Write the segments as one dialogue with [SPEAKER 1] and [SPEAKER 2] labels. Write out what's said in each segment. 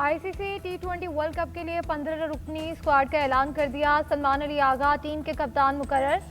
[SPEAKER 1] ICC T20 world cup के लिए 15 रुकनी squad का ऐलान कर दिया। सलमान अली आगा टीम के कप्तान मुकर्रर।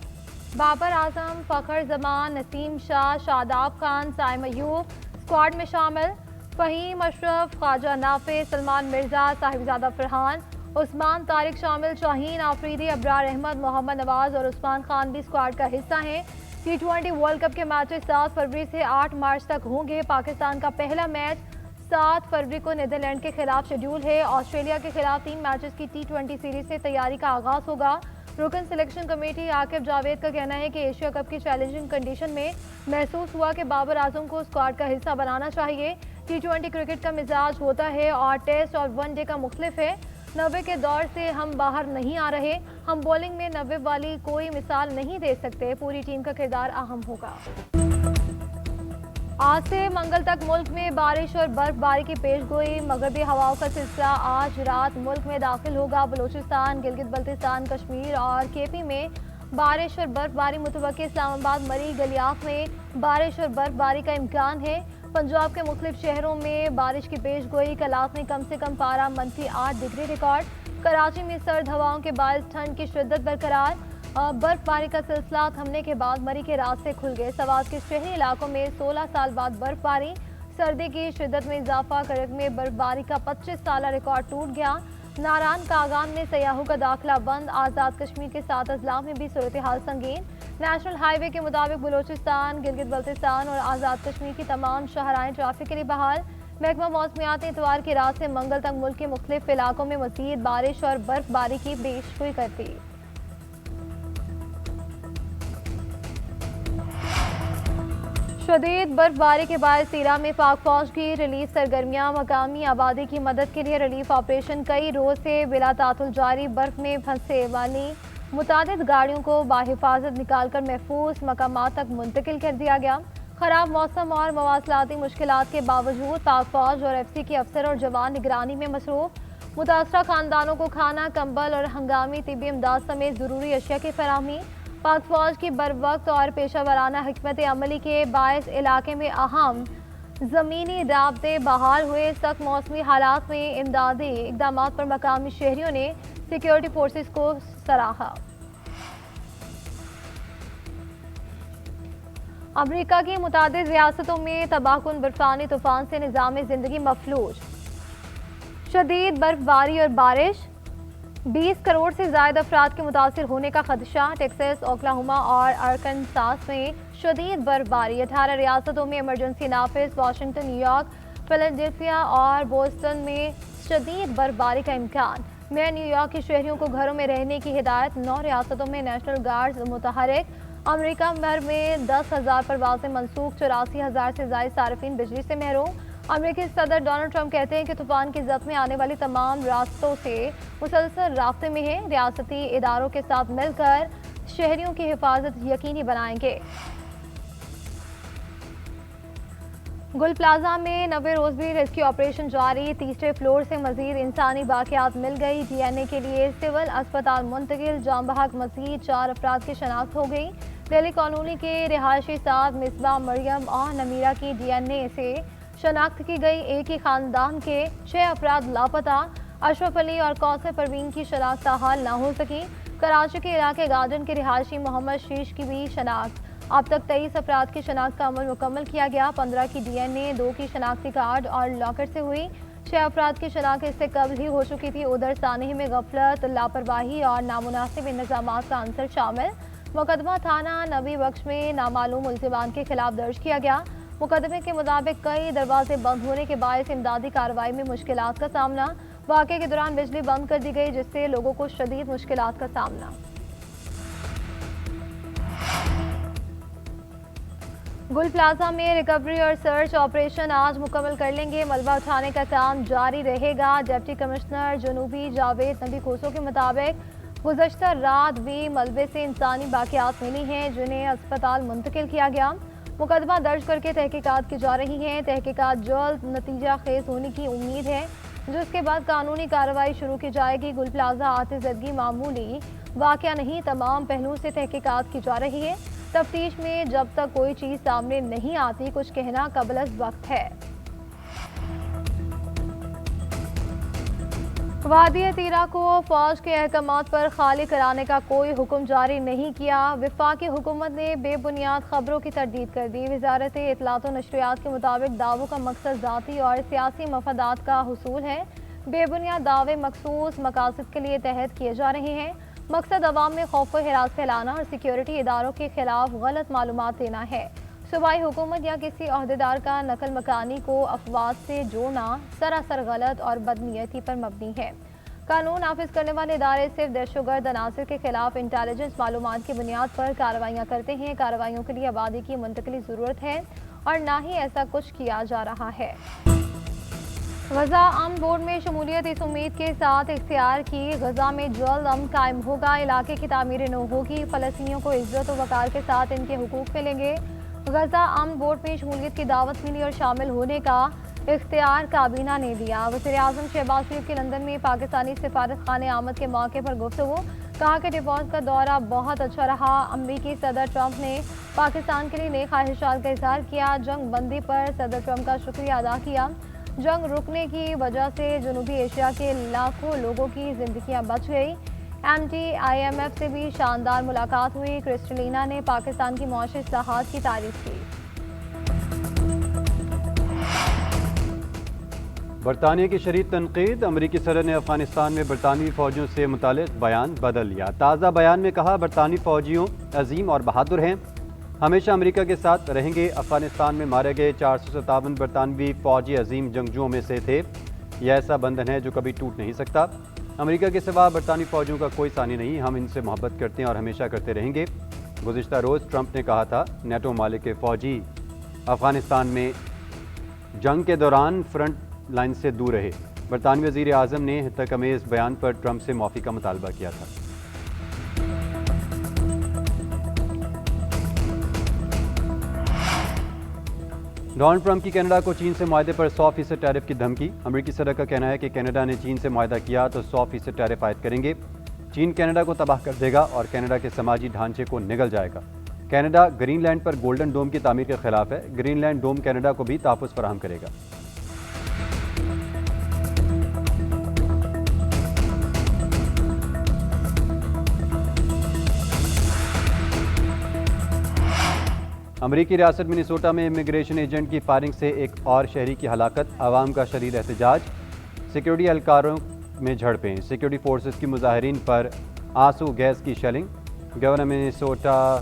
[SPEAKER 1] बाबर आजम, फखर जमान, नसीम शाह, शादाब खान, साइम अयूब स्क्वाड में शामिल। फहीम अशरफ, ख्वाजा नाफे, सलमान मिर्जा, साहिबजादा फरहान, उस्मान तारिक शामिल। शाहीन आफरीदी, अब्रार अहमद, मोहम्मद नवाज और उस्मान खान भी स्क्वाड का हिस्सा हैं। T20 वर्ल्ड कप के मैचेस 7 फरवरी से 8 मार्च तक होंगे। पाकिस्तान का पहला मैच 7 फरवरी को नीदरलैंड के खिलाफ शेड्यूल है। ऑस्ट्रेलिया के खिलाफ 3 मैचेस की T20 सीरीज से तैयारी का आगाज होगा। रुकन सिलेक्शन कमेटी आकिब जावेद का कहना है कि एशिया कप की चैलेंजिंग कंडीशन में महसूस हुआ कि बाबर आजम को स्क्वाड का हिस्सा बनाना चाहिए। T20 क्रिकेट का मिजाज होता है और टेस्ट और वनडे का मुख्तलिफ है। 90 के दौर से हम बाहर नहीं आ रहे। हम बॉलिंग में 90 वाली कोई मिसाल नहीं दे सकते। पूरी टीम का किरदार अहम होगा। आज से मंगल तक मुल्क में बारिश और बर्फबारी की पेशगोई। मगरबी हवाओं का सिलसिला आज रात मुल्क में दाखिल होगा। बलूचिस्तान, गिलगित बल्तिस्तान, कश्मीर और KP में बारिश और बर्फबारी मुतवक्की। इस्लामाबाद, मरी, गलियाफ में बारिश और बर्फबारी का इम्कान है। पंजाब के मुख्तलिफ शहरों में बारिश की पेशगोई। कलात में कम से कम पारा -8 डिग्री रिकॉर्ड। कराची में सर्द हवाओं के बायस ठंड की शिद्दत बरकरार। बर्फबारी का सिलसिला थमने के बाद मरी के रास्ते खुल गए। सवात के शहरी इलाकों में 16 साल बाद बर्फबारी। सर्दी की शिद्दत में इजाफा। करक में बर्फबारी का 25 साल रिकॉर्ड टूट गया। नारान कागान में सयाहों का दाखिला बंद। आज़ाद कश्मीर के 7 अजला में भी सूरत हाल संगीन। नेशनल हाईवे के मुताबिक बलूचिस्तान, गिलगित बल्तिस्तान और आज़ाद कश्मीर की तमाम शहराएं ट्रैफिक के लिए बहाल। महकमा मौसमियात ने इतवार की रात से मंगल तक मुल्क के मुख्तलिफ इलाकों में मज़ीद बारिश और बर्फबारी की पेशगोई कर दी। शदीद बर्फबारी के बाद सीरा में पाक फौज की रिलीफ सरगर्मियां। मकामी आबादी की मदद के लिए रिलीफ ऑपरेशन कई रोज से बिला तातुल जारी। बर्फ में फंसे वाली मुतादिद गाड़ियों को बाहिफाजत निकाल कर महफूज मकामात तक मुंतकिल कर दिया गया। खराब मौसम और मवासलाती मुश्किलात के बावजूद पाक फौज और FC के अफसर और जवान निगरानी में मसरूफ। मुतासरा खानदानों को खाना, कंबल और हंगामी तिबी इमदाद समेत ज़रूरी अशिया की फराहमी। पाक फौज की बर वक्त और पेशा वराना हिकमत अमली के बायस इलाके में अहम ज़मीनी राब्ते बहाल हुए। सख्त मौसमी हालात में इमदादी इकदाम पर मकामी शहरियों ने सिक्योरिटी फोर्सेस को सराहा। अमरीका की मुतादिद रियासतों में तबाहकुन बर्फानी तूफान से निज़ाम ज़िंदगी मफलूज। शदीद बर्फबारी और बारिश। 20 करोड़ से ज़ायद अफराद के मुतासिर होने का खदशा। टेक्सास, ओक्लाहोमा और अरकानसास में शदीद बर्फबारी। 18 रियासतों में इमरजेंसी नाफिज। वाशिंगटन, न्यूयॉर्क, फिलाडेल्फिया और बोस्टन में शदीद बर्फबारी का इम्कान। मेयर न्यूयॉर्क के शहरियों को घरों में रहने की हिदायत। 9 रियासतों में नेशनल गार्ड्स मुतहरिक। अमरीका भर में 10,000 परवाजें मनसूख। 84,000 से ज़ायद सार्फिन बिजली से महरूम। अमेरिकी सदर डोनाल्ड ट्रंप कहते हैं कि तूफान की जद में आने वाली तमाम रास्तों से मुसलसल रास्ते में है। रियासती इदारों के साथ मिलकर शहरियों की हिफाजत यकीनी बनाएंगे। गुल प्लाजा में 90 रोज भी रेस्क्यू ऑपरेशन जारी। तीसरे फ्लोर से मजीद इंसानी बाकियात मिल गई। DNA के लिए सिविल अस्पताल मुंतकिल। जाम बहक मजीद 4 अफराद की शनाख्त हो गई। दिल्ली कॉलोनी के रिहायशी साहब मिसबा, मरियम और नमीरा की DNA से शनाख्त की गई। एक ही खानदान के 6 अफराद लापता। अशरफ अली और कौसर परवीन की शनाख्त हाल ना हो सकी। कराची के इलाके गार्डन के रिहायशी मोहम्मद शीश की भी शनाख्त। अब तक 23 अफराद की शनाख्त का अमल मुकम्मल किया गया। 15 की DNA, 2 की शनाख्ती कार्ड और लॉकर से हुई। 6 अफराद की शनाख्त इससे कबल ही हो चुकी थी। उधर सानही में गफलत, लापरवाही और नामुनासिब इंतजाम का अंसर शामिल। मुकदमा थाना नबी बख्श में नामालूम मुल्जिमान के खिलाफ दर्ज किया गया। मुकदमे के मुताबिक कई दरवाजे बंद होने के बायस इमदादी कार्रवाई में मुश्किलात का सामना। वाक़े के दौरान बिजली बंद कर दी गई, जिससे लोगों को शदीद मुश्किलात का सामना। गुल प्लाजा में रिकवरी और सर्च ऑपरेशन आज मुकम्मल कर लेंगे। मलबा उठाने का काम जारी रहेगा। डिप्टी कमिश्नर जनूबी जावेद नबी खोसो के मुताबिक गुज़श्ता रात भी मलबे से इंसानी बाकियात मिली हैं, जिन्हें अस्पताल मुंतकिल किया गया। मुकदमा दर्ज करके तहकीकात की जा रही हैं। तहकीकात जल्द नतीजा खेज होने की उम्मीद है, जिसके बाद कानूनी कार्रवाई शुरू की जाएगी। गुल प्लाजा आतिशदगी मामूली वाक़या नहीं, तमाम पहलुओं से तहकीकात की जा रही है। तफ्तीश में जब तक कोई चीज़ सामने नहीं आती कुछ कहना कबल अज़ वक्त है। وادی تیرا کو فوج کے احکامات پر خالی کرانے کا کوئی حکم جاری نہیں کیا۔ وفاقی حکومت نے بے بنیاد خبروں کی تردید کر دی۔ وزارت اطلاعات و نشریات کے مطابق دعووں کا مقصد ذاتی اور سیاسی مفادات کا حصول ہے۔ بے بنیاد دعوے مخصوص مقاصد کے لیے تحت کیے جا رہے ہیں۔ مقصد عوام میں خوف و ہراس پھیلانا اور سیکیورٹی اداروں کے خلاف غلط معلومات دینا ہے۔ صوبائی حکومت یا کسی عہدیدار کا نقل مکانی کو افواج سے جوڑنا سراسر غلط اور بدنیتی پر مبنی ہے۔ قانون نافذ کرنے والے ادارے صرف دہشتگرد عناصر کے خلاف انٹیلیجنس معلومات کی بنیاد پر کارروائیاں کرتے ہیں۔ کارروائیوں کے لیے آبادی کی منتقلی ضرورت ہے اور نہ ہی ایسا کچھ کیا جا رہا ہے۔ غزہ امن بورڈ میں شمولیت اس امید کے ساتھ اختیار کی غزہ میں جلد امن قائم ہوگا، علاقے کی تعمیر نو ہوگی، فلسطینیوں کو عزت و وقار کے ساتھ ان کے حقوق ملیں گے۔ غزہ امن بورڈ میں شمولیت کی دعوت ملی اور شامل ہونے کا اختیار کابینہ نے دیا۔ وزیر اعظم شہباز شریف کی لندن میں پاکستانی سفارت خانے آمد کے موقع پر گفتگو، کہا کہ ڈیووس کا دورہ بہت اچھا رہا۔ امریکی صدر ٹرمپ نے پاکستان کے لیے نیک خواہشات کا اظہار کیا، جنگ بندی پر صدر ٹرمپ کا شکریہ ادا کیا۔ جنگ رکنے کی وجہ سے جنوبی ایشیا کے لاکھوں لوگوں کی زندگیاں بچ گئی۔ M T I M F سے بھی شاندار ملاقات ہوئی۔ کرسٹلینا نے پاکستان کی معاشی اصلاحات کی تعریف کی۔
[SPEAKER 2] برطانیہ کی شدید تنقید، امریکی صدر نے افغانستان میں برطانوی فوجیوں سے متعلق بیان بدل لیا۔ تازہ بیان میں کہا برطانوی فوجیوں عظیم اور بہادر ہیں، ہمیشہ امریکہ کے ساتھ رہیں گے۔ افغانستان میں مارے گئے 457 برطانوی فوجی عظیم جنگجوؤں میں سے تھے۔ یہ ایسا بندھن ہے جو کبھی ٹوٹ نہیں سکتا۔ امریکہ کے سوا برطانوی فوجیوں کا کوئی ثانی نہیں، ہم ان سے محبت کرتے ہیں اور ہمیشہ کرتے رہیں گے۔ گزشتہ روز ٹرمپ نے کہا تھا نیٹو ممالک کے فوجی افغانستان میں جنگ کے دوران فرنٹ لائن سے دور رہے۔ برطانوی وزیر اعظم نے تحقیرامیز بیان پر ٹرمپ سے معافی کا مطالبہ کیا تھا۔ ڈونلڈ ٹرمپ کی کینیڈا کو چین سے معاہدے پر 100% ٹیرف کی دھمکی۔ امریکی صدر کا کہنا ہے کہ کینیڈا نے چین سے معاہدہ کیا تو 100% ٹیرف عائد کریں گے۔ چین کینیڈا کو تباہ کر دے گا اور کینیڈا کے سماجی ڈھانچے کو نگل جائے گا۔ کینیڈا گرین لینڈ پر گولڈن ڈوم کی تعمیر کے خلاف ہے۔ گرین لینڈ ڈوم کینیڈا کو بھی تحفظ فراہم کرے گا۔ امریکی ریاست منیسوٹا میں امیگریشن ایجنٹ کی فائرنگ سے ایک اور شہری کی ہلاکت، عوام کا شدید احتجاج، سیکیورٹی اہلکاروں میں جھڑپیں، سیکیورٹی فورسز کی مظاہرین پر آنسو گیس کی shelling. Governor Minnesota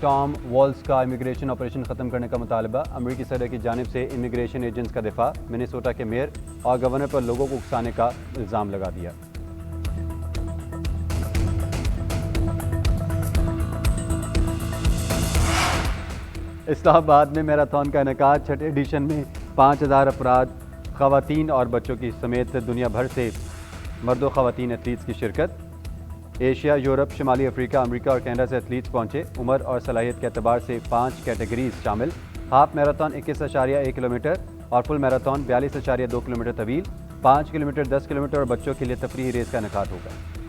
[SPEAKER 2] Tom Walz کا امیگریشن آپریشن ختم کرنے کا مطالبہ، امریکی صدر کی جانب سے امیگریشن ایجنٹس کا دفاع، منیسوٹا کے میئر اور گورنر پر لوگوں کو اکسانے کا الزام لگا دیا۔ اسلام آباد میں میراتھن کا انعقاد، چھٹے ایڈیشن میں 5000 افراد، خواتین اور بچوں کی سمیت دنیا بھر سے مرد و خواتین ایتھلیٹس کی شرکت۔ ایشیا، یورپ، شمالی افریقہ، امریکہ اور کینیڈا سے ایتھلیٹس پہنچے۔ عمر اور صلاحیت کے اعتبار سے 5 کیٹیگریز شامل۔ ہاف میراتھن 21.1 کلومیٹر اور فل میراتھن 42.2 کلومیٹر طویل، 5 کلومیٹر، 10 کلومیٹر اور بچوں کے لیے تفریحی ریس کا انعقاد ہوگا۔